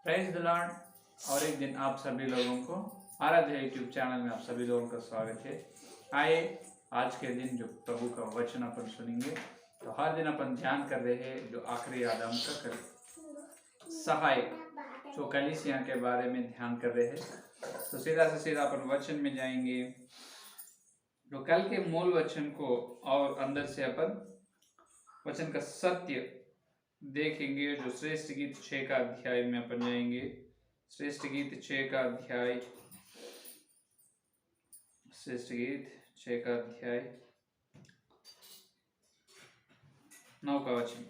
Praise the Lord. और एक दिन आप सभी लोगों को आराध्य यूट्यूब चैनल में आप सभी लोगों का स्वागत है। आइए आज के दिन जो प्रभु का वचन अपन सुनेंगे, तो हर दिन अपन ध्यान कर रहे हैं जो आखिरी आदम का सहायक जो कलीसिया के बारे में ध्यान कर रहे हैं। तो सीधा से सीधा अपन वचन में जाएंगे, जो कल के मूल वचन को और अंदर से अपन वचन का सत्य देखेंगे। जो श्रेष्ठ गीत 6 का अध्याय में अपन जाएंगे। श्रेष्ठ गीत 6 का अध्याय, श्रेष्ठ गीत 6 का अध्याय 9 का वचन,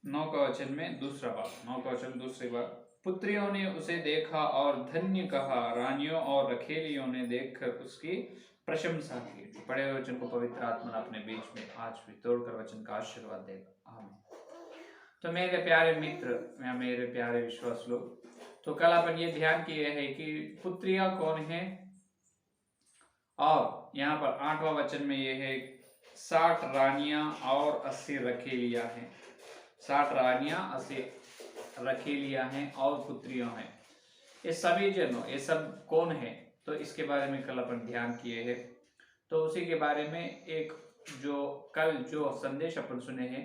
9 का वचन में दूसरा बात, 9 का वचन दूसरी बात। पुत्रियों ने उसे देखा और धन्य कहा, रानियों और रखेलियों ने देखकर उसकी प्रशंसा की। पढ़े हुए वचन को पवित्र आत्मा अपने बीच में आज भी तोड़कर वचन का आशीर्वाद देगा। आमीन। तो मेरे प्यारे मित्र या मेरे प्यारे विश्वास लोग, तो कल अपन ये ध्यान किए हैं कि पुत्रियां कौन है, और यहाँ पर 8वां वचन में ये है 60 रानियां और 80 रखेलियां हैं। 60 रानियां 80 रखेलियां हैं और पुत्रियां हैं। ये सभी जनों, ये सब कौन है, तो इसके बारे में कल अपन ध्यान किए हैं। तो उसी के बारे में एक जो कल जो संदेश अपन सुने हैं,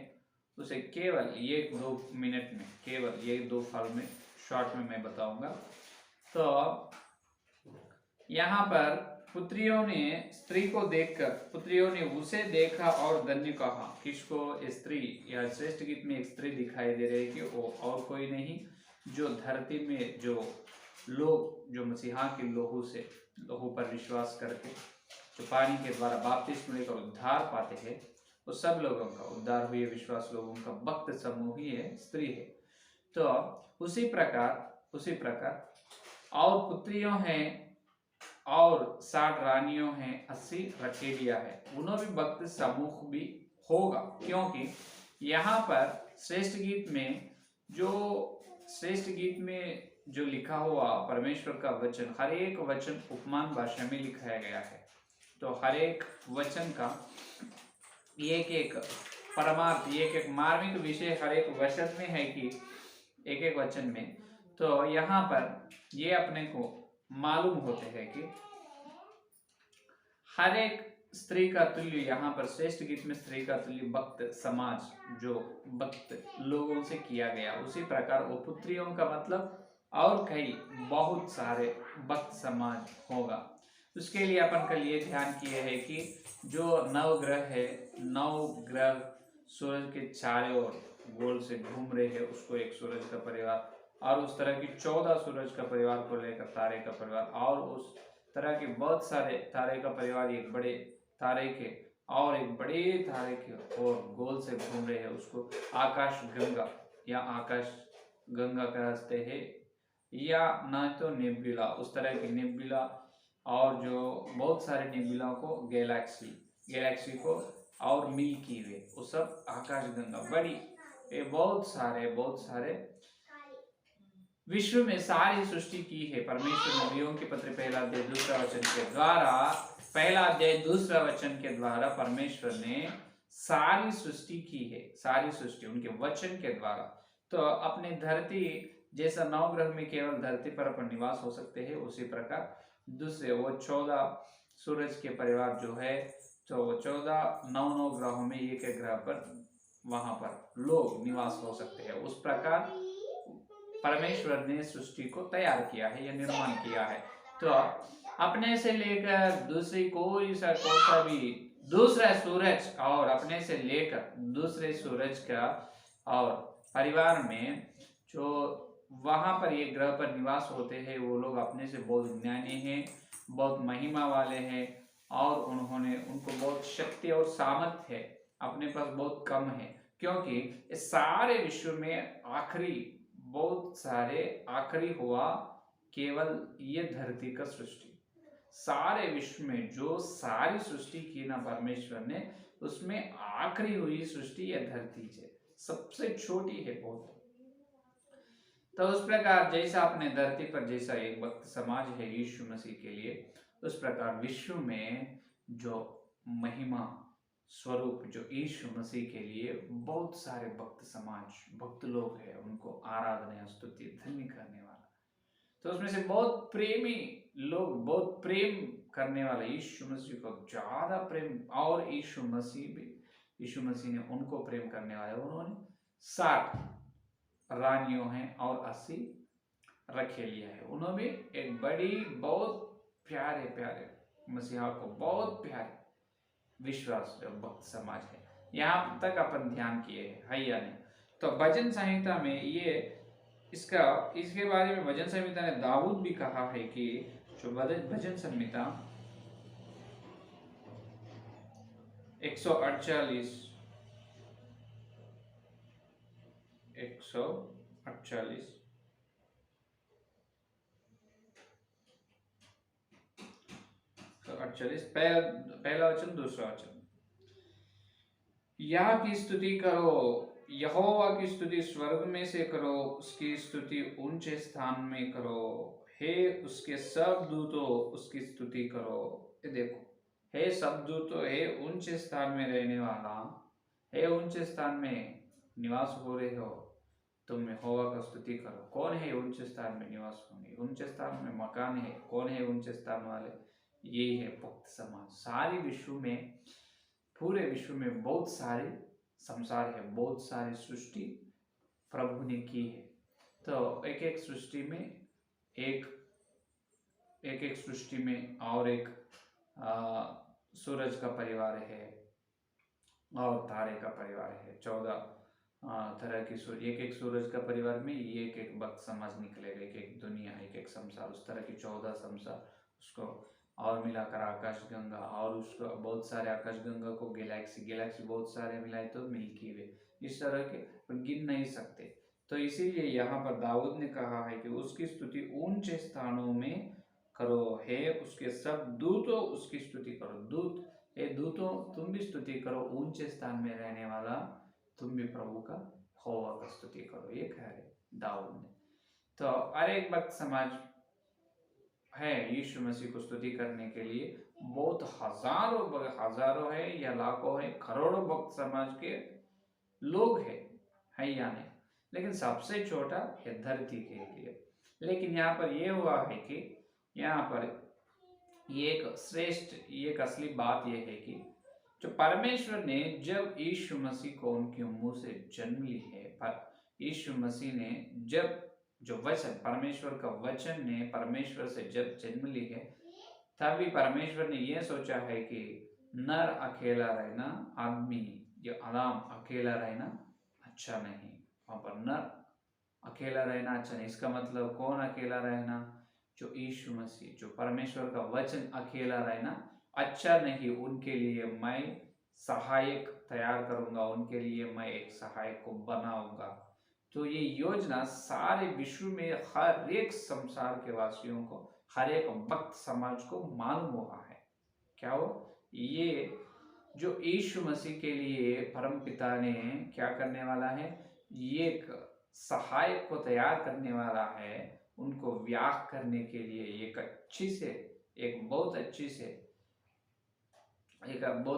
उसे केवल 1-2 मिनट में, केवल 1-2 फल में, शॉर्ट में मैं बताऊंगा। तो यहाँ पर पुत्रियों ने स्त्री को देखकर, पुत्रियों ने उसे देखा और धन्य कहा। किसको? स्त्री। यह श्रेष्ठ गीत में एक स्त्री दिखाई दे रही है कि वो और कोई नहीं, जो धरती में जो लोग जो मसीहा के लहू पर विश्वास करके जो पानी के द्वारा बपतिस्मा लेकर उद्धार पाते हैं, वो सब लोगों का उद्धार हुए विश्वास लोगों का भक्त समूह ही है, स्त्री है। तो उसी प्रकार और पुत्रियों हैं और 60 रानियों हैं, 80 रखेलियां है। उन्हों भी भक्त समूह भी होगा, क्योंकि यहाँ पर श्रेष्ठ गीत में जो लिखा हुआ परमेश्वर का वचन, हर एक वचन उपमान भाषा में लिखाया गया है। तो हर एक वचन का एक एक परमार्थ, एक एक मार्मिक विषय हर एक वचन में है कि एक एक वचन में। तो यहाँ पर ये अपने को मालूम होते हैं कि हर एक स्त्री का तुल्य, यहाँ पर श्रेष्ठ गीत में स्त्री का तुल्य भक्त समाज, जो भक्त लोगों से किया गया, उसी प्रकार वो पुत्रियों का मतलब और कई बहुत सारे भक्त समाज होगा। उसके लिए अपन कल ये ध्यान किए हैं कि जो 9 ग्रह है, 9 ग्रह सूरज के चारों ओर गोल से घूम रहे हैं, उसको एक सूरज का परिवार, और उस तरह की 14 सूरज का परिवार को लेकर तारे का परिवार, और उस तरह के बहुत सारे तारे का परिवार एक बड़े तारे के और एक बड़े तारे के और गोल से घूम रहे हैं, उसको आकाश गंगा या आकाश गंगा कहते हैं, या न तो नेबुला, उस तरह की नेबुला, और जो बहुत सारे नेबुला को गैलेक्सी को और मिल्की वे, वो सब आकाश गंगा बड़ी, ये बहुत सारे विश्व में सारी सृष्टि की है परमेश्वर। नबियों के पत्र पहला अध्याय दूसरा वचन के द्वारा परमेश्वर ने सारी सृष्टि की है, सारी सृष्टि उनके वचन के द्वारा। तो अपने धरती जैसा 9 ग्रह में केवल धरती पर अपन निवास हो सकते हैं, उसी प्रकार दूसरे वो 14 सूरज के परिवार जो है, तो वो 14 9 ग्रहों में एक एक ग्रह पर वहां पर लोग निवास हो सकते हैं। उस प्रकार परमेश्वर ने सृष्टि को तैयार किया है या निर्माण किया है। तो अपने से लेकर दूसरी कोई सा भी दूसरा सूरज, और अपने से लेकर दूसरे सूरज का और परिवार में जो वहां पर ये ग्रह पर निवास होते हैं, वो लोग अपने से बहुत ज्ञानी हैं, बहुत महिमा वाले हैं, और उनको बहुत शक्ति और सामर्थ्य है, अपने पास बहुत कम है, क्योंकि इस सारे विश्व में बहुत सारे आखिरी हुआ केवल ये धरती का सृष्टि। सारे विश्व में जो सारी सृष्टि की ना परमेश्वर ने, उसमें आखिरी हुई सृष्टि यह धरती है, सबसे छोटी है बहुत। तो उस प्रकार जैसा अपने धरती पर जैसा एक भक्त समाज है यीशु मसीह के लिए, उस प्रकार विश्व में जो महिमा स्वरूप जो यीशु मसीह के लिए बहुत सारे भक्त समाज, भक्त लोग हैं, उनको आराधना स्तुति धन्य करने वाला। तो उसमें से बहुत प्रेमी लोग, बहुत प्रेम करने वाले यीशु मसीह को ज्यादा प्रेम, और यीशु मसीह ने उनको प्रेम करने वाले, उन्होंने 60 रानियों हैं और 80 रखेलियां है। उन्होंने एक बड़ी बहुत प्यारे प्यारे मसीहा को बहुत प्यारे विश्वास भक्त समाज है। यहाँ तक अपन ध्यान किए है या नहीं? तो भजन संहिता में ये इसके बारे में भजन संहिता ने दाऊद भी कहा है कि जो भजन संहिता 148 पहला वचन दूसरा वचन, यह की स्तुति करो, यहोवा की स्तुति स्वर्ग में से करो, उसकी स्तुति ऊंचे स्थान में करो, हे उसके सब दूतों उसकी स्तुति करो। ये देखो, हे सब दूतों, हे ऊंचे स्थान में रहने वाला, हे ऊंचे स्थान में निवास हो रहे हो, तुम यहोवा का स्तुति करो। कौन है ऊंचे स्थान में निवास होंगे? ऊंचे स्थान में मकान है। कौन है ऊंचे स्थान वाले? ये है भक्त समाज। सारे विश्व में, पूरे विश्व में बहुत सारे संसार है, बहुत सारी सृष्टि प्रभु ने की है। तो एक एक सृष्टि में और एक सूरज का परिवार है और तारे का परिवार है। 14 तरह की सूर्य, एक सूरज का परिवार में एक एक भक्त समाज निकलेगा, एक एक दुनिया, एक एक संसार, उस तरह की 14 संसार, उसको और मिलाकर आकाश गंगा, और उसको बहुत सारे आकाश गंगा को गैलेक्सी बहुत सारे मिलाए तो मिल्की वे, इस तरह के गिन नहीं सकते। तो इसीलिए यहाँ पर दाऊद ने कहा है कि उसकी स्तुति ऊंचे स्थानों में करो, हे उसके सब दूतों उसकी स्तुति करो। हे दूतों तुम भी स्तुति करो, ऊंचे स्थान में रहने वाला तुम भी प्रभु का यहोवा का स्तुति करो, ये कह रहे दाऊद ने। तो हर एक भक्त समाज है यीशु मसीह को स्तुति करने के लिए, बहुत हजारों है या लाखों है, करोड़ों भक्त समाज के लोग है या नहीं? लेकिन सबसे छोटा है धरती के लिए। लेकिन यहाँ पर यह हुआ है कि यहाँ पर ये एक श्रेष्ठ, एक असली बात यह है कि जो परमेश्वर ने जब यीशु मसीह को उनके मुंह से जन्म ली है, यीशु मसीह ने जब जो वचन, परमेश्वर का वचन ने परमेश्वर से जब जन्म ली है, तभी परमेश्वर ने यह सोचा है कि नर अकेला रहना, आदमी या आदम अकेला रहना अच्छा नहीं। वहां पर नर अकेला रहना अच्छा नहीं, इसका मतलब कौन अकेला रहना? जो यीशु मसीह, जो परमेश्वर का वचन अकेला रहना अच्छा नहीं। उनके लिए मैं सहायक तैयार करूंगा, उनके लिए मैं एक सहायक को बनाऊंगा। तो ये योजना सारे विश्व में हर एक संसार के वासियों को, हर एक भक्त समाज को मालूम हुआ है। क्या हो? ये जो यीशु मसीह के लिए परम पिता ने क्या करने वाला है, ये एक सहायक को तैयार करने वाला है, उनको व्याह करने के लिए एक बहुत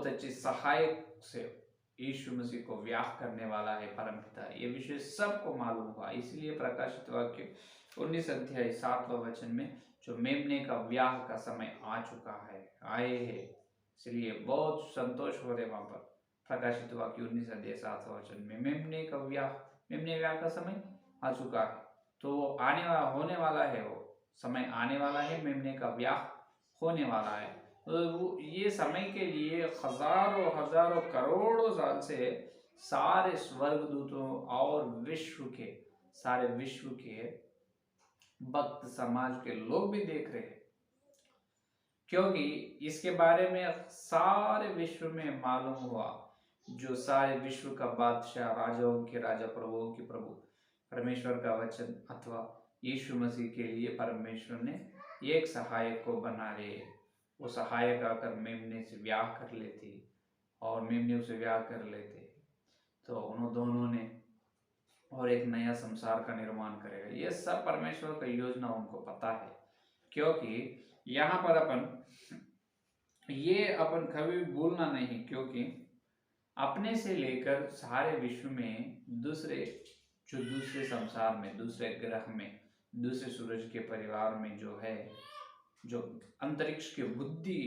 अच्छी सहायक से यीशु मसीह को व्याह करने वाला है परम पिता। ये विषय सबको मालूम हुआ। इसलिए प्रकाशित वाक्य 19 अध्याय 7वां वचन में जो मेमने का व्याह का समय आ चुका है, आए है, इसलिए बहुत संतोष हो रहे वहां पर। प्रकाशित वाक्य 19 अध्याय 7वां वचन में मेमने व्याह का समय आ चुका है। तो होने वाला है, वो समय आने वाला है, मेमने का व्याह होने वाला है। तो ये समय के लिए हजारों करोड़ों साल से सारे स्वर्गदूतों और सारे विश्व के भक्त समाज के लोग भी देख रहे हैं, क्योंकि इसके बारे में सारे विश्व में मालूम हुआ। जो सारे विश्व का बादशाह, राजाओं के राजा, प्रभुओं के प्रभु, परमेश्वर का वचन अथवा यीशु मसीह के लिए परमेश्वर ने एक सहायक को बना रहे। वो सहायक आकर मेमने से व्याह कर लेती और मेमने उसे व्याह कर लेते, तो उन दोनों ने और एक नया संसार का निर्माण करेगा। ये सब परमेश्वर का योजना उनको पता है। क्योंकि यहाँ पर अपन कभी भूलना नहीं, क्योंकि अपने से लेकर सारे विश्व में दूसरे संसार में, दूसरे ग्रह में, दूसरे सूरज के परिवार में जो है, जो अंतरिक्ष के बुद्धि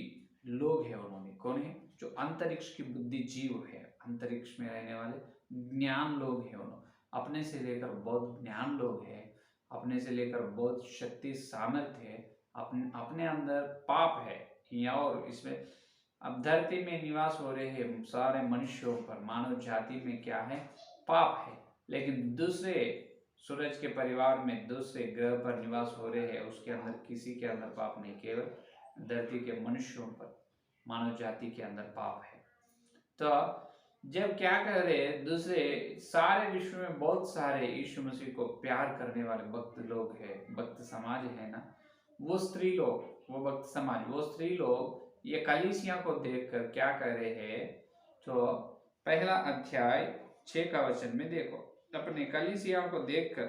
लोग हैं, उन्होंने कौन है, जो अंतरिक्ष की बुद्धि जीव है, अंतरिक्ष में रहने वाले ज्ञान लोग हैं, उन्होंने अपने से लेकर बहुत ज्ञान लोग हैं, अपने से लेकर बहुत शक्ति सामर्थ्य है, अपने अंदर पाप है, या और इसमें अब धरती में निवास हो रहे हैं सारे मनुष्यों पर, मानव जाति में क्या है, पाप है। लेकिन दूसरे सूरज के परिवार में, दूसरे ग्रह पर निवास हो रहे हैं, उसके अंदर किसी के अंदर पाप नहीं, केवल धरती के मनुष्यों पर, मानव जाति के अंदर पाप है। तो जब क्या कर रहे हैं, दूसरे सारे विश्व में बहुत सारे यीशु मसीह को प्यार करने वाले भक्त लोग हैं, भक्त समाज है ना, वो स्त्री लोग, वो भक्त समाज, वो स्त्री लोग ये कलीसिया को देखकर क्या कर रहे हैं, तो पहला अध्याय 6 का वचन में देखो, अपने कलीसिया को देखकर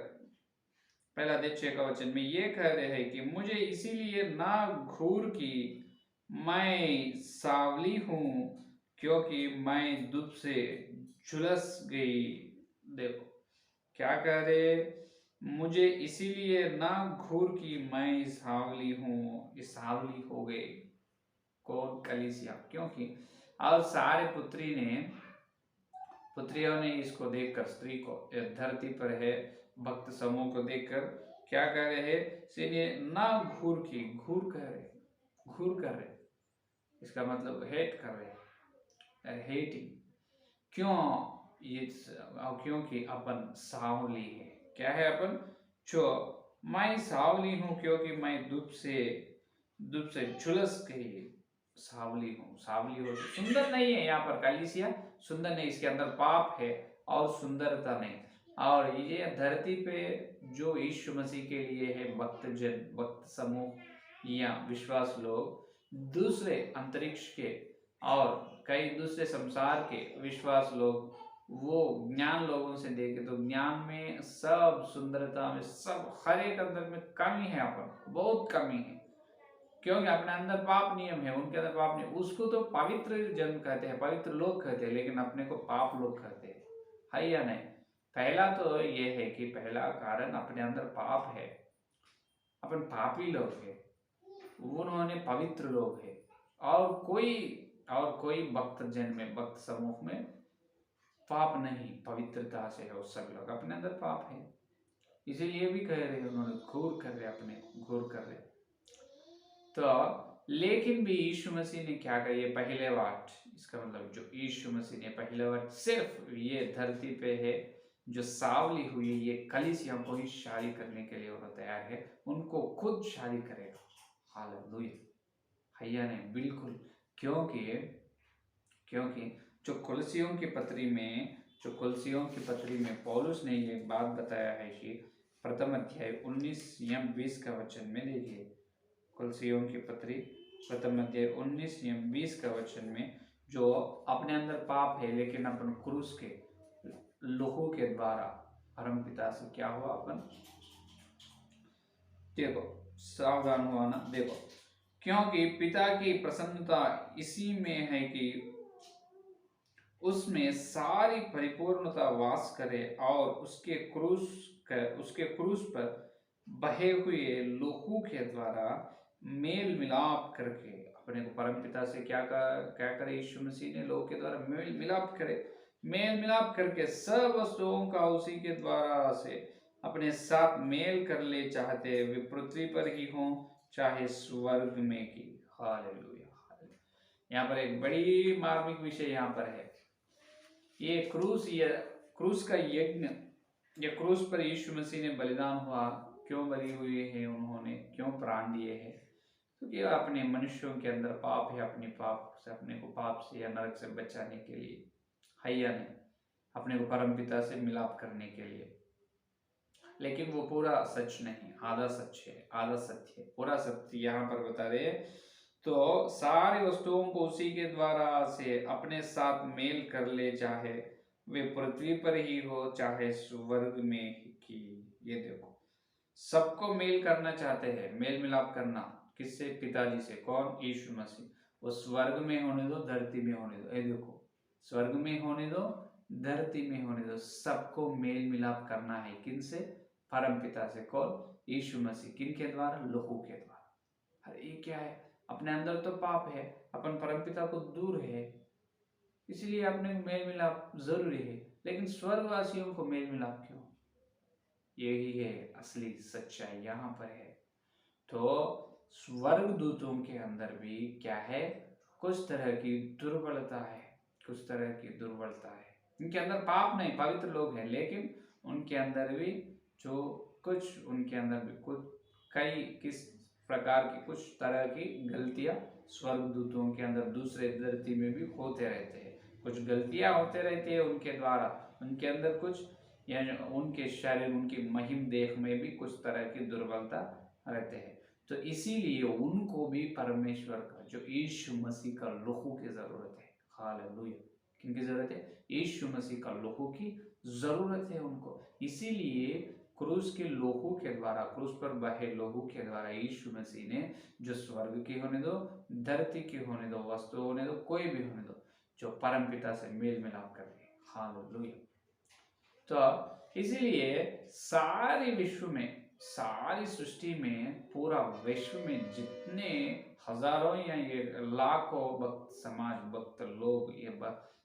पहला अध्याय 6 का वचन में ये कह रहे हैं कि मुझे इसीलिए ना घूर की मैं सावली हूं, क्योंकि मैं दुख से झुलस गई। देखो क्या कह रहे, मुझे इसीलिए ना घूर की मैं सावली हूं, ये सावली हो गए, कौन, कलीसिया, क्योंकि और सारे पुत्रियों ने इसको देखकर, स्त्री को, धरती पर है भक्त समूह को देखकर क्या कह रहे हैं, ना घूर की, घूर कर रहे, इसका मतलब हेट कर रहे, हेटिंग, क्यों, ये क्योंकि अपन सावली है, क्या है अपन, जो मैं सावली हूं क्योंकि मैं दुख से झुलस गई, सावली हूँ, सावली हो, सुंदर नहीं है, यहाँ पर कलीसिया सुंदर नहीं, इसके अंदर पाप है और सुंदरता नहीं। और ये धरती पे जो यीशु मसीह के लिए है भक्त जन, भक्त समूह या विश्वास लोग, दूसरे अंतरिक्ष के और कई दूसरे संसार के विश्वास लोग, वो ज्ञान लोगों से देखे तो ज्ञान में सब, सुंदरता में सब, हर एक अंदर में कमी है, अपन बहुत कमी है, क्योंकि अपने अंदर पाप नियम है, उनके अंदर पाप नहीं, उसको तो पवित्र जन कहते हैं, पवित्र लोग कहते हैं, लेकिन अपने को पाप लोग कहते हैं, है या नहीं। पहला तो ये है कि पहला कारण अपने अंदर पाप है, अपन पापी लोग है, उन्होंने पवित्र लोग है, और कोई भक्त जन में, भक्त समूह में पाप नहीं, पवित्रता से है, उस सब लोग अपने अंदर पाप है, इसीलिए भी कह रहे हैं, उन्होंने घूर कर रहे, अपने घूर कर रहे। तो लेकिन भी यीशु मसीह ने क्या कहा, ये पहले बात, इसका मतलब जो यीशु मसीह ने पहले बात सिर्फ ये धरती पे है, जो सावली हुई, ये कलीसिया को ही शादी करने के लिए वो तैयार है, उनको खुद शादी करेगा, हालेलुया, हैया नहीं, बिल्कुल, क्योंकि जो कुलसियों की पत्री में पौलुस ने ये बात बताया है कि प्रथम अध्याय 19 या 20 का वचन में देखिए, कुलसियों की पत्री प्रथम अध्याय 19 या 20 का वचन में, जो अपने अंदर पाप है, लेकिन अपन क्रूस के लोहू के द्वारा परम पिता से क्या हुआ, अपन देखो, सावधान हुआ ना, देखो, क्योंकि पिता की प्रसन्नता इसी में है कि उसमें सारी परिपूर्णता वास करे, और उसके क्रूस पर बहे हुए लोहू के द्वारा मेल मिलाप करके, अपने को परम पिता से क्या करे, यीशु मसीह ने लोग के द्वारा मेल मिलाप करके सब वस्तुओं का उसी के द्वारा से अपने साथ मेल कर ले, चाहते वे पृथ्वी पर ही हों चाहे स्वर्ग में की। हालेलुया। यहाँ पर एक बड़ी मार्मिक विषय यहाँ पर है, ये क्रूस का यज्ञ, ये क्रूस पर यीशु मसीह ने बलिदान हुआ, क्यों बलि हुए हैं, उन्होंने क्यों प्राण दिए हैं, क्योंकि अपने मनुष्यों के अंदर पाप है, अपने को पाप से या नरक से बचाने के लिए, है या नहीं, अपने को परम पिता से मिलाप करने के लिए। लेकिन वो पूरा सच नहीं, आधा सच है, आधा सत्य है, पूरा सत्य यहाँ पर बता रहे। तो सारी वस्तुओं को उसी के द्वारा से अपने साथ मेल कर ले, चाहे वे पृथ्वी पर ही हो चाहे स्वर्ग में ही। ये देखो, सबको मेल करना चाहते हैं, मेल मिलाप करना, किससे, पिताजी से, कौन, यीशु मसीह, वो स्वर्ग में होने दो, धरती में होने दो, ये देखो, स्वर्ग में होने दो, धरती में होने दो, सबको मेल मिलाप करना है। किनसे? परम पिता से। कौन? यीशु मसीह। किनके द्वारा? लहू के द्वारा। अरे ये क्या है, अपने अंदर तो पाप है, अपन परम पिता को दूर है, इसलिए अपने मेल मिलाप जरूरी है, लेकिन स्वर्गवासियों को मेल मिलाप क्यों? यही है असली सच्चाई यहाँ पर है। तो स्वर्ग दूतों के अंदर भी क्या है? कुछ तरह की दुर्बलता है, कुछ तरह की दुर्बलता है। उनके अंदर पाप नहीं, पवित्र लोग हैं, लेकिन उनके अंदर भी जो कुछ, उनके अंदर भी कुछ कई किस प्रकार की कुछ तरह की गलतियां स्वर्गदूतों के अंदर दूसरे धरती में भी होते रहते हैं। कुछ गलतियां होते रहती है उनके द्वारा, उनके अंदर कुछ, यानी उनके शरीर, उनकी महिम देह में भी कुछ तरह की दुर्बलता रहते हैं। तो इसीलिए उनको भी परमेश्वर का, जो यीशु मसीह का लहू की जरूरत है। हालेलुया। किनकी जरूरत है? यीशु मसीह का लहू की जरूरत है उनको। इसीलिए क्रूस के लहू के द्वारा, क्रूस पर बहे लहू के द्वारा यीशु मसीह ने, जो स्वर्ग की होने दो, धरती की होने दो, वस्तु होने दो, कोई भी होने दो, जो परम पिता से मेल मिलाप कर रही है। हालेलुया। तो इसीलिए सारे विश्व में, सारी सृष्टि में, पूरा विश्व में जितने हजारों या ये लाखों भक्त समाज, भक्त लोग, ये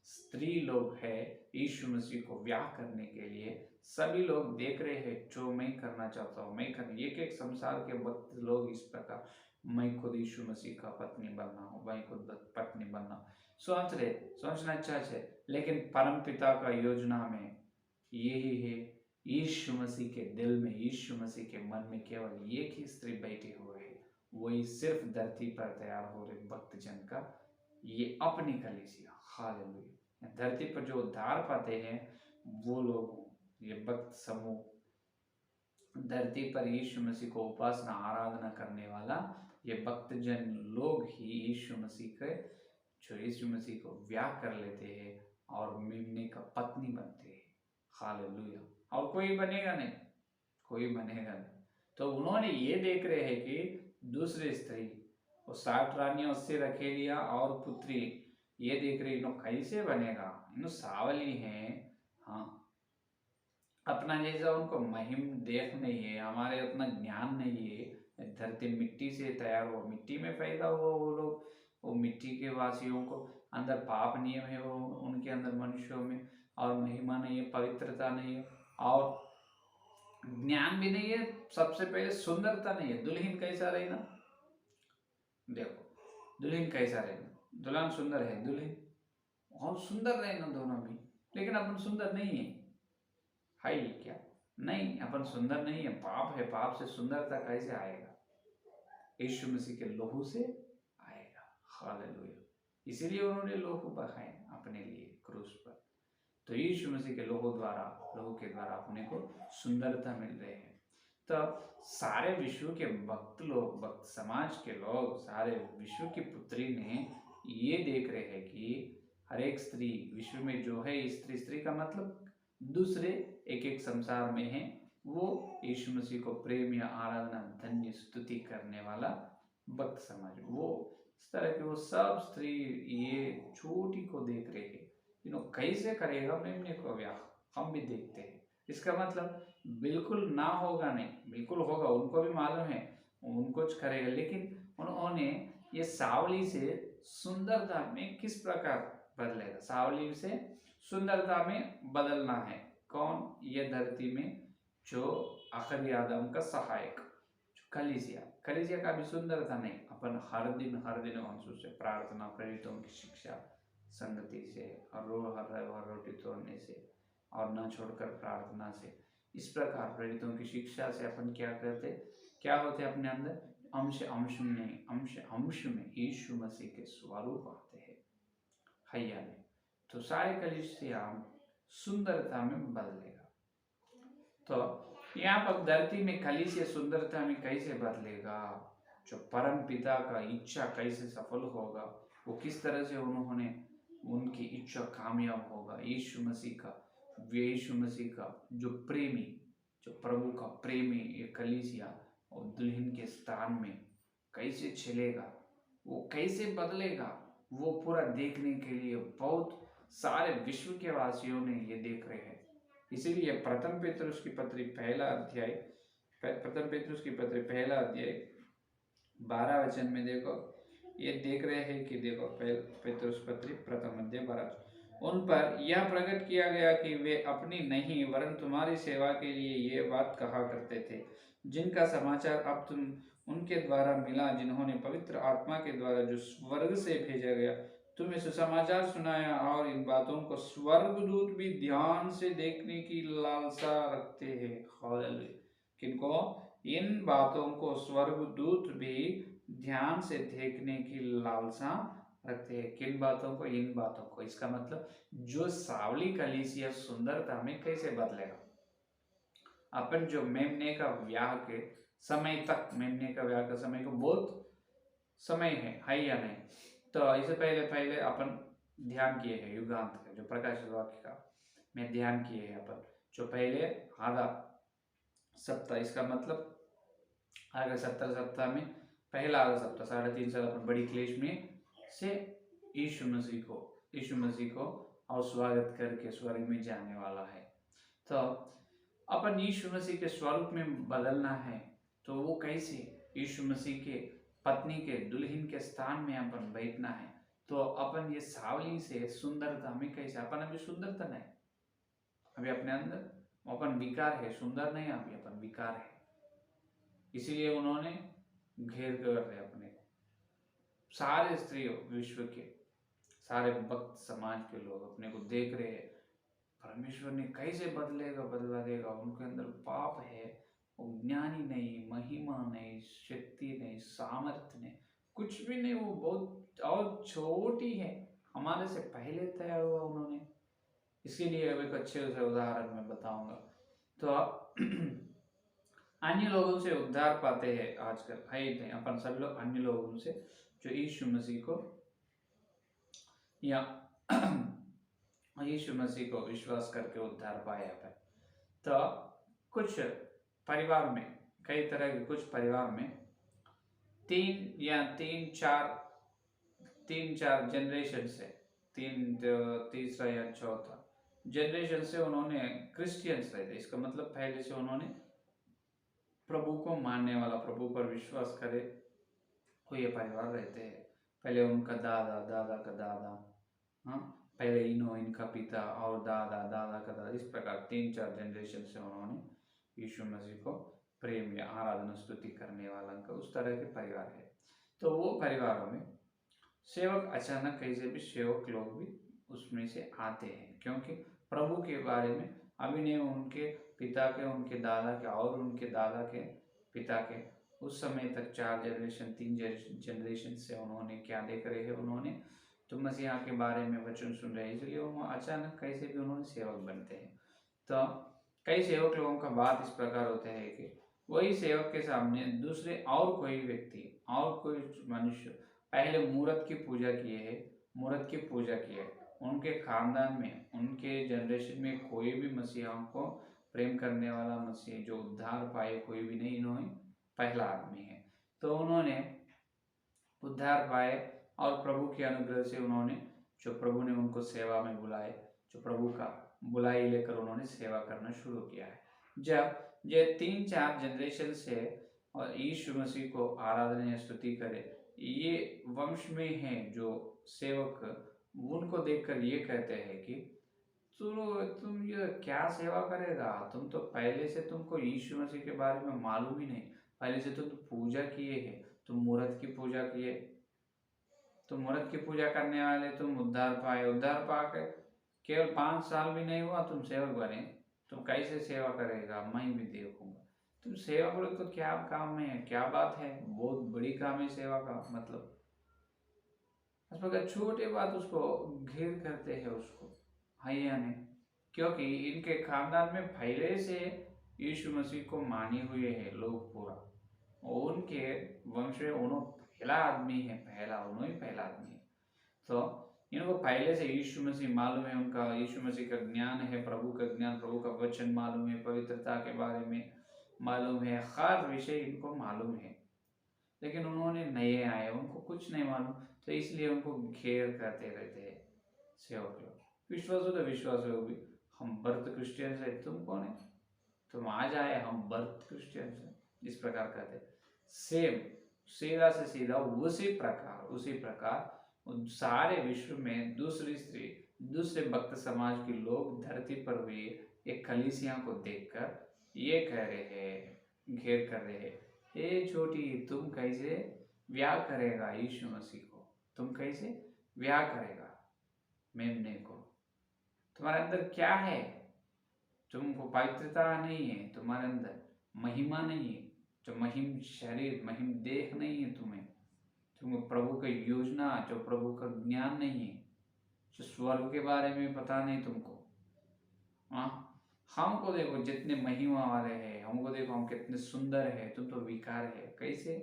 स्त्री लोग है यीशु मसीह को ब्याह करने के लिए, सभी लोग देख रहे हैं जो मैं करना चाहता हूँ, मैं कर, एक एक संसार के भक्त लोग इस प्रकार, मैं खुद यीशु मसीह का पत्नी बनना हूँ, मैं खुद पत्नी बनना सोच रहे, सोचना अच्छा है, लेकिन परम पिता का योजना में यही है, यीशु मसीह के दिल में, यीशु मसीह के मन में केवल एक ही स्त्री बैठे हुए है, वही सिर्फ धरती पर तैयार हो रहे भक्त जन का, ये अपनी कलीसिया। हालेलुया। धरती पर जो उद्धार पाते हैं वो लोग, ये भक्त समूह, धरती पर यीशु मसीह को उपासना आराधना करने वाला ये भक्त जन लोग ही यीशु मसीह के, जो यीशु मसीह को ब्याह कर लेते हैं और मेमने का पत्नी बनते हैं। हालेलुया। और कोई बनेगा नहीं, कोई बनेगा नहीं। तो उन्होंने ये देख रहे हैं कि दूसरी स्त्री, वो 60 रानियां उससे रखे लिया और पुत्री, ये देख रहे इन्हों कैसे बनेगा, इन्हों सावली हैं, हाँ, अपना जैसा उनको महिम देख नहीं है, हमारे उतना ज्ञान नहीं है, धरती मिट्टी से तैयार हो, मिट्टी में पैदा हुआ वो लोग, वो मिट्टी के वासियों को अंदर पाप नियम है, वो उनके अंदर मनुष्यों में, और महिमा नहीं है, पवित्रता नहीं है, और ज्ञान भी नहीं है, सबसे पहले सुंदरता नहीं है। दुल्हन कैसा रहेगा? देखो दुल्हन कैसा रहेगा, दुल्हन सुंदर है, दुल्हन और सुंदर रहेगा दोनों भी, लेकिन अपन सुंदर नहीं है क्या? नहीं, अपन सुंदर नहीं है, पाप है, पाप से सुंदरता कैसे आएगा? यीशु मसीह के लहू से आएगा। हालेलुया। इसीलिए उन्होंने लहू बहाए अपने लिए क्रूस पर। तो यीशु मसीह के लहू द्वारा, लहू के द्वारा अपने को सुंदरता मिल रहे हैं। तो सारे विश्व के भक्त लोग, भक्त समाज के लोग, सारे विश्व की पुत्री ने ये देख रहे हैं कि हर एक स्त्री विश्व में जो है, स्त्री, स्त्री का मतलब दूसरे एक एक संसार में है, वो यीशु मसीह को प्रेम या आराधना, धन्य स्तुति करने वाला भक्त समाज, वो इस तरह के वो सब स्त्री ये छोटी को देख रहे हैं, कैसे करेगा मेमने को ब्याह, हम भी देखते हैं। इसका मतलब बिल्कुल ना होगा नहीं, बिल्कुल होगा, उनको भी मालूम है, उनको करेगा, लेकिन उन्होंने ये सावली से सुंदरता में किस प्रकार बदलेगा, सावली से सुंदरता में बदलना है। कौन? ये धरती में जो आखिरी आदम का सहायक, कलीसिया, कलीसिया का भी सुंदरता नहीं, अपन हर दिन वंशों से प्रार्थना, प्रेरितों की शिक्षा, संगति से, और रोटी तोड़ने से, और न छोड़कर प्रार्थना से, इस प्रकार प्रेरितों की शिक्षा से अपन क्या करते, क्या होते अपने अंदर? अंश अंश में, अंश अंश में यीशु मसीह के स्वरूप आते हैं हैया में। तो सारे कलीसिया सुंदरता में बदलेगा। तो यहाँ पर धरती में कलीसिया सुंदरता में कैसे बदलेगा? जो परम पिता का इच्छा कैसे सफल होगा, वो किस तरह से उन्होंने, उनकी इच्छा कामयाब होगा, यीशु मसीह का, यीशु मसीह का जो प्रेमी, जो प्रभु का प्रेमी ये कलीसिया और दुल्हन के स्थान में कैसे चलेगा, वो कैसे बदलेगा, वो पूरा देखने के लिए बहुत सारे विश्व के वासियों ने ये देख रहे हैं। इसीलिए प्रथम पेतरुस की पत्री पहला अध्याय, प्रथम पेतरुस की पत्री पहला अध्याय 12 वचन में देखो, ये देख रहे हैं कि देखो पेतरुस पत्री प्रथम अध्याय 12, उन पर यह प्रकट किया गया कि वे अपनी नहीं वरन तुम्हारी सेवा के लिए ये बात कहा करते थे, जिनका समाचार अब तुम उनके द्वारा मिला, जिन्होंने पवित्र आत्मा के द्वारा जो स्वर्ग से भेजा गया तुम्हें सुसमाचार सुनाया, और इन बातों को स्वर्गदूत भी ध्यान से देखने की लालसा रखते हैं। हालेलुया। किनको? इन बातों को स्वर्गदूत भी ध्यान से देखने की लालसा रखते हैं। किन बातों को? इन बातों को। इसका मतलब जो सावली कलीसिया सुंदरता में कैसे बदलेगा। अपन जो मेमने का ब्याह के समय तक, मेमने का ब्याह का समय को बहुत समय है या नहीं, तो इससे पहले अपन ध्यान किए हैं युगांत का जो प्रकाशित वाक्य का में ध्यान किए हैं अपन, जो पहले आधा सप्ताह, इसका मतलब आगे 70 सप्ताह में पहला आधा सप्ताह 3.5 साल अपन बड़ी क्लेश में से यीशु मसीह को और स्वागत करके स्वर्ग में जाने वाला है। तो अपन यीशु मसीह के स्वरूप में बदलना है, तो वो कैसे? यीशु मसीह के पत्नी के दुल्हन के स्थान में अपन बैठना है। तो अपन ये सावली से सुंदरता में कैसे? अपन अभी सुंदरता नहीं, अभी अपने अंदर अपन विकार है, सुंदर नहीं, अभी अपन विकार है। इसीलिए उन्होंने घेर कर रहे अपने सारे स्त्रियों, विश्व के सारे भक्त समाज के लोग अपने को देख रहे हैं, परमेश्वर ने कैसे बदला देगा। उनके अंदर पाप है, वो ज्ञानी नहीं, महिमा नहीं, शक्ति नहीं, सामर्थ्य नहीं, कुछ भी नहीं, वो बहुत और छोटी है, हमारे से पहले तैयार हुआ उन्होंने। इसके लिए अब एक अच्छे से उदाहरण मैं बताऊंगा। तो अन्य लोगों से उद्धार पाते हैं आजकल, है नहीं, अपन सब लोग अन्य लोगों से जो यीशु मसीह को या यीशु मसीह को विश्वास करके उद्धार पाए अपन। तो कुछ परिवार में, कई तरह के कुछ परिवार में तीन चार जनरेशन से, तीसरा या चौथा जनरेशन से उन्होंने क्रिश्चियंस रहे थे। इसका मतलब पहले से उन्होंने प्रभु को मानने वाला, प्रभु पर विश्वास करे हुए परिवार रहते हैं। पहले उनका दादा, दादा का दादा, हाँ, पहले इनका पिता और दादा, दादा का दादा, इस प्रकार 3-4 जनरेशन से उन्होंने यीशु मसीह को प्रेम या आराधना स्तुति करने वाला का उस तरह के परिवार है। तो वो परिवारों में सेवक अचानक कैसे भी सेवक लोग भी उसमें से आते हैं, क्योंकि प्रभु के बारे में अभी नहीं, उनके पिता के, उनके दादा के और उनके दादा के पिता के उस समय तक 4 जनरेशन 3 जनरेशन से उन्होंने क्या देख रहे हैं, उन्होंने तो मसीहा के बारे में वचन सुन रहे हैं, इसलिए वो अचानक कैसे भी उन्होंने सेवक बनते हैं। तो कई सेवक लोगों का बात इस प्रकार होता है कि वही सेवक के सामने दूसरे और कोई व्यक्ति और कोई मनुष्य पहले मूर्त की पूजा किए है, मूर्त की पूजा किए, उनके खानदान में, उनके जनरेशन में कोई भी मसीहा को प्रेम करने वाला, मसीह जो उद्धार पाए कोई भी नहीं, इन्होंने पहला आदमी है। तो उन्होंने उद्धार पाए और प्रभु के अनुग्रह से उन्होंने, जो प्रभु ने उनको सेवा में बुलाए, जो प्रभु का बुलाई लेकर उन्होंने सेवा करना शुरू किया है। जब ये 3-4 जनरेशन से और यीशु मसीह को आराधना या स्तुति करे, ये वंश में है जो सेवक, उनको देखकर ये कहते हैं कि तुम ये क्या सेवा करेगा, तुम तो पहले से, तुमको यीशु मसीह के बारे में मालूम ही नहीं, पहले से तो तुम पूजा किए हैं, तुम मूर्त की पूजा किए, तुम मूर्त की पूजा करने वाले, तुम उद्धार पाए, उद्धार पाकर केवल 5 साल भी नहीं हुआ तुम सेवक बने, तुम कैसे सेवा करेगा, मैं भी देखूंगा। तुम सेवा बोले तो क्या काम है, क्या बात है, बहुत बड़ी काम है सेवा का मतलब। इस प्रकार छोटे बात उसको घेर करते हैं उसको, है या नहीं, क्योंकि इनके खानदान में पहले से यीशु मसीह को माने हुए हैं लोग पूरा, उनके वंश में उन्होंने पहला आदमी है, उन्होंने पहला आदमी है। तो इनको पहले से यीशु मसीह मालूम है, उनका यीशु मसीह का ज्ञान है, प्रभु का ज्ञान, प्रभु का वचन मालूम है, पवित्रता के बारे में मालूम है, हर विषय इनको मालूम है। लेकिन उन्होंने नए आए, उनको कुछ नहीं मालूम, तो इसलिए उनको घेर करते रहते हैं सेवक लोग। विश्वास हो तो विश्वास हो भी, हम बर्थ क्रिश्चियंस है, तुम कौन है, तुम आ जाए, हम बर्थ क्रिश्चियंस है, इस प्रकार कहते। सेम, सीधा से सीधा उसी प्रकार सारे विश्व में दूसरी स्त्री, दूसरे भक्त समाज के लोग धरती पर हुए एक कलीसिया को देखकर ये कह रहे हैं, घेर कर रहे हैं, ए छोटी, तुम कैसे ब्याह करेगा यीशु मसीह को, तुम कैसे ब्याह करेगा मेमने को, तुम्हारे अंदर क्या है, तुमको पवित्रता नहीं है, तुम्हारे अंदर महिमा नहीं है, जो महिम शरीर महिम देह नहीं है तुम्हें, तुमको प्रभु का योजना, जो प्रभु का ज्ञान नहीं है, जो स्वर्ग के बारे में पता नहीं तुमको। हाँ, हमको देखो जितने महिमा वाले हैं, हमको देखो हम कितने सुंदर है, तुम तो विकार है, कैसे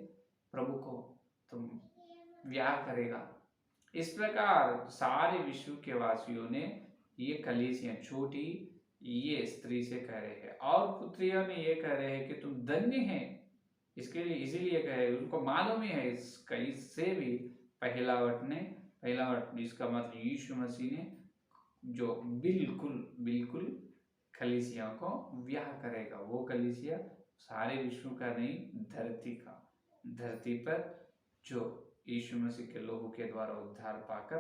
प्रभु को तुम ब्याह करेगा। इस प्रकार सारे विश्व के वासियों ने ये कलीसियां छोटी ये स्त्री से कह रहे हैं, और पुत्रियों ने ये कह रहे हैं कि तुम धन्य हैं, इसके लिए इसीलिए कहे, उनको मालूम ही है इससे भी पहलावट जिसका मतलब यीशु मसीह ने जो बिल्कुल बिल्कुल कलीसिया को ब्याह करेगा, वो कलीसिया सारे विश्व का नहीं, धरती पर जो यीशु मसीह के लोगों के द्वारा उद्धार पाकर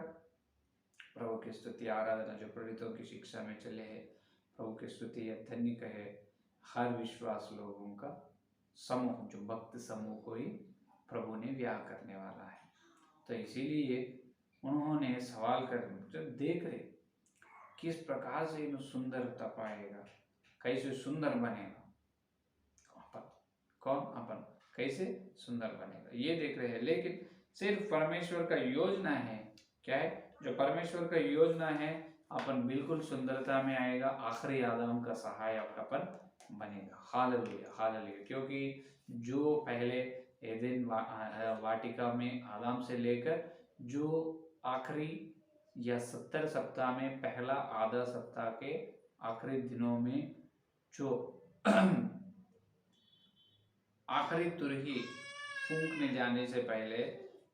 प्रभु की स्तुति आराधना जो प्रेरितों की शिक्षा में चले हैं, प्रभु की स्तुति या धन्य कहे हर विश्वास लोगों का समूह, जो भक्त समूह को ही प्रभु ने ब्याह करने वाला है। तो इसीलिए उन्होंने सवाल कर जब देख रहे किस प्रकार से इन सुंदरता पाएगा, कैसे सुंदर बनेगा, कौन अपन कैसे सुंदर बनेगा ये देख रहे हैं। लेकिन सिर्फ परमेश्वर का योजना है, क्या है, जो परमेश्वर का योजना है अपन बिल्कुल सुंदरता में आएगा, आखिरी आदम का सहायक अपन बनेगा। Hallelujah hallelujah. क्योंकि जो पहले एदेन वाटिका में आदम से लेकर जो आखिरी या 70 सप्ताह में पहला आधा सप्ताह के आखिरी दिनों में जो आखिरी तुरही फूंकने जाने से पहले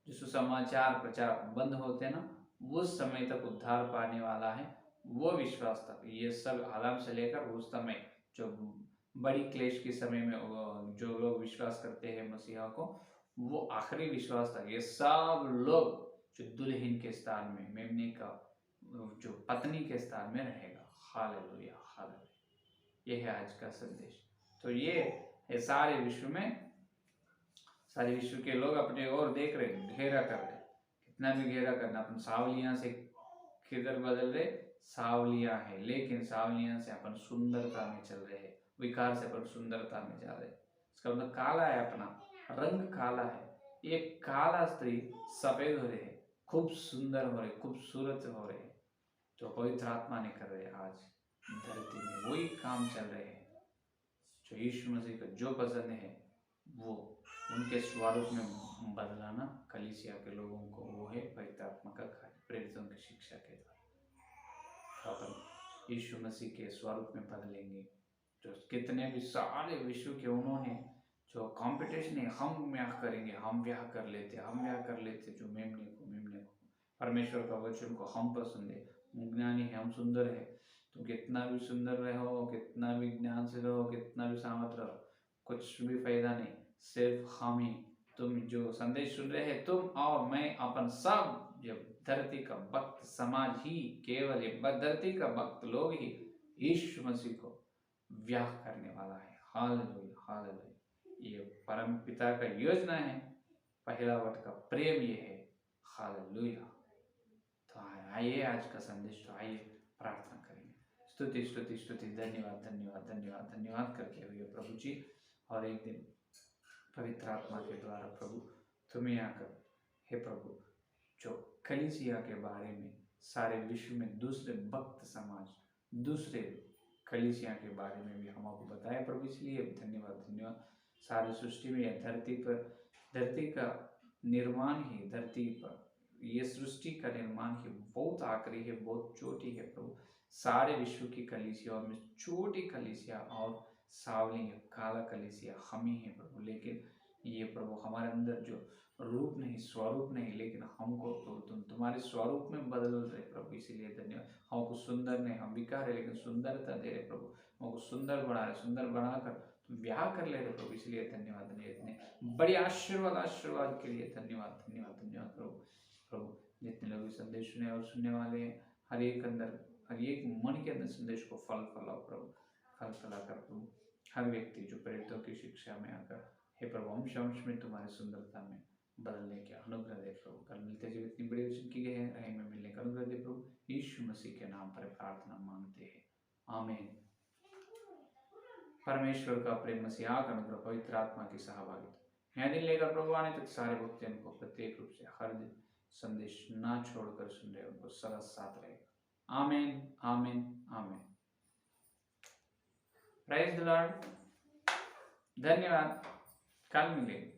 जो सुसमाचार प्रचार बंद होते ना, उस समय तक उद्धार पाने वाला है वो विश्वास तक, ये सब आदम से लेकर उस समय जो बड़ी क्लेश के समय में जो लोग विश्वास करते हैं मसीहा को, वो आखिरी विश्वास तक ये सब लोग जो दुल्हन के स्थान में, मेमने का जो पत्नी के स्थान में रहेगा। Hallelujah hallelujah. ये है आज का संदेश। तो ये सारे विश्व में सारे विश्व के लोग अपने ओर देख रहे, घेरा कर रहे, कितना भी घेरा करना, अपन सावलियां से किधर बदल रहे, सावलियां है, लेकिन सावलियां से अपन सुंदरता में चल रहे हैं, विकार से अपन सुंदरता में जा रहे। इसका मतलब काला है, अपना रंग काला है, एक काला स्त्री सफेद हो रहे, खूब सुंदर हो रहे, खूबसूरत हो रहे, जो पवित्र आत्मा ने कर रहे आज धरती में वही काम चल रहे हैं। जो यीशु मसीह को जो पसंद है वो उनके स्वरूप में बदलाना कलीसिया के लोगों को, वो है पवित्र आत्मा का कार्य प्रेरितों की शिक्षा के द्वारा। अपन यीशु मसीह के स्वरूप में बदलेंगे। जो कितने भी सारे विश्व के उन्होंने जो कंपटीशन है, हम ब्याह करेंगे, हम ब्याह कर लेते, जो मेमने को परमेश्वर का वचन को हम पसंद है, ज्ञानी है, हम सुंदर है, तुम कितना भी सुंदर रहो, कितना भी ज्ञान से रहो, कितना भी सामर्थ रहो, कुछ भी फायदा नहीं, सिर्फ हम ही, तुम जो संदेश सुन रहे हैं, तुम और मैं, अपन सब जो धरती का भक्त समाज ही, केवल ये धरती का भक्त लोग ही यीशु मसीह को ब्याह करने वाला है। Hallelujah hallelujah. ये परम पिता का योजना है, पहलावट का प्रेम ये है। हालेलुया। तो आइए आज का संदेश, तो आइए प्रार्थना करेंगे। स्तुति स्तुति स्तुति, धन्यवाद धन्यवाद धन्यवाद धन्यवाद करके हुए प्रभु जी। और एक दिन पवित्र आत्मा के द्वारा प्रभु तुम्हें आकर, हे प्रभु, जो कलीसिया के बारे में सारे विश्व में दूसरे भक्त समाज, दूसरे कलीसिया के बारे में भी हम आपको बताया प्रभु, इसलिए धन्यवाद धन्यवाद। सारी सृष्टि में या धरती का निर्माण ही, धरती पर ये सृष्टि का निर्माण ही बहुत आखिरी है, बहुत छोटी है प्रभु। सारे विश्व की कलीसिया में छोटी कलीसिया और सावली काला कलीसिया हम ही है प्रभु। लेकिन ये प्रभु हमारे अंदर जो रूप नहीं, स्वरूप नहीं, लेकिन हमको प्रभु तुम तुम्हारे स्वरूप में बदल रहे प्रभु, इसीलिए धन्यवाद। हमको सुंदर नहीं, हम विकार है लेकिन सुंदरता दे रहे प्रभु, हमको सुंदर बना रहे, सुंदर बनाकर तुम ब्याह कर ले रहे प्रभु, इसलिए धन्यवाद। इतने बड़े आशीर्वाद के लिए धन्यवाद धन्यवाद धन्यवाद प्रभु। प्रभु जितने लोग इस संदेश सुने और सुनने वाले हैं, हर एक अंदर, हर एक मन के अंदर संदेश को फल फैलाओ प्रभु, फल फैलाकर प्रभु हर व्यक्ति जो प्रेरितों की शिक्षा में आकर, हे प्रभु अंश में तुम्हारी सुंदरता में बदलने के अनुग्रह दे प्रभु। कल मिलते जब इतनी बड़ी वचन की गई है, राह में मिलने का अनुग्रह दे प्रभु, यीशु मसीह के नाम पर प्रार्थना मांगते हैं, आमीन। परमेश्वर का प्रेम, मसीहा का अनुग्रह, पवित्र आत्मा की सहभागिता नया दिन लेकर प्रभु आने तक सारे भक्तों को प्रत्येक रूप से हर दिन संदेश ना छोड़कर सुन रहे उनको सदा साथ रहेगा, आमीन आमीन आमीन। प्रेज द लॉर्ड, धन्यवाद, कल मिलेंगे।